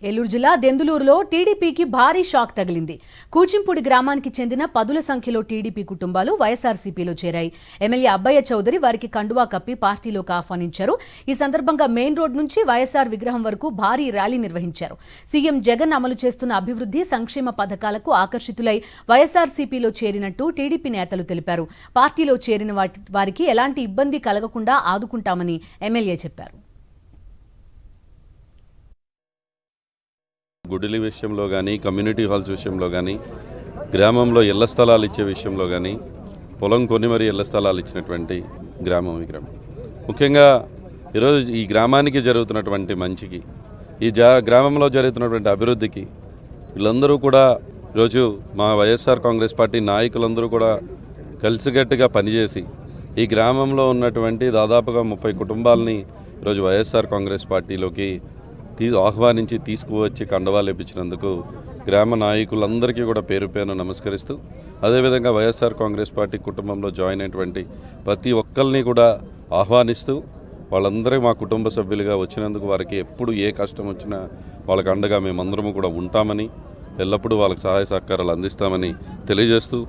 ఏలూరు జిల్లా దెందులూరులో టీడీపీకి భారీ షాక్ తగిలింది. కూచింపూడి గ్రామానికి చెందిన పదుల సంఖ్యలో టీడీపీ కుటుంబాలు వైఎస్ఆర్సీపీలో చేరాయి. ఎమ్మెల్యే అబ్బయ్య చౌదరి వారికి కండువా కప్పి పార్టీలోకి ఆహ్వానించారు. ఈ సందర్భంగా మెయిన్ రోడ్ నుంచి వైఎస్ఆర్ విగ్రహం వరకు భారీ ర్యాలీ నిర్వహించారు. సీఎం జగన్ అమలు చేస్తున్న అభివృద్ధి సంక్షేమ పథకాలకు ఆకర్షితులై వైఎస్ఆర్సీపీలో చేరినట్టు టీడీపీ నేతలు తెలిపారు. పార్టీలో చేరిన వారికి ఎలాంటి ఇబ్బంది కలగకుండా ఆదుకుంటామని ఎమ్మెల్యే చెప్పారు. గుడిలి విషయంలో కానీ, కమ్యూనిటీ హాల్స్ విషయంలో కానీ, గ్రామంలో ఇళ్ల స్థలాలు ఇచ్చే విషయంలో కానీ, పొలం కొని మరీ ఇళ్ల స్థలాలు ఇచ్చినటువంటి గ్రామం ఈ గ్రామం. ముఖ్యంగా ఈరోజు ఈ గ్రామానికి జరుగుతున్నటువంటి మంచికి, ఈ గ్రామంలో జరుగుతున్నటువంటి అభివృద్ధికి వీళ్ళందరూ కూడా ఈరోజు మా వైఎస్ఆర్ కాంగ్రెస్ పార్టీ నాయకులందరూ కూడా కలిసికట్టుగా పనిచేసి ఈ గ్రామంలో ఉన్నటువంటి దాదాపుగా 30 కుటుంబాలని ఈరోజు వైఎస్ఆర్ కాంగ్రెస్ పార్టీలోకి ఆహ్వానించి తీసుకువచ్చి కండవాలు ఇప్పించినందుకు గ్రామ నాయకులందరికీ కూడా పేరు పేరున నమస్కరిస్తూ, అదేవిధంగా వైఎస్ఆర్ కాంగ్రెస్ పార్టీ కుటుంబంలో జాయిన్ అయినటువంటి ప్రతి ఒక్కరిని కూడా ఆహ్వానిస్తూ వాళ్ళందరూ మా కుటుంబ సభ్యులుగా వచ్చినందుకు వారికి ఎప్పుడు ఏ కష్టం వచ్చినా వాళ్ళకి అండగా మేమందరము కూడా ఉంటామని, ఎల్లప్పుడూ వాళ్ళకి సహాయ సహకారాలు అందిస్తామని తెలియజేస్తూ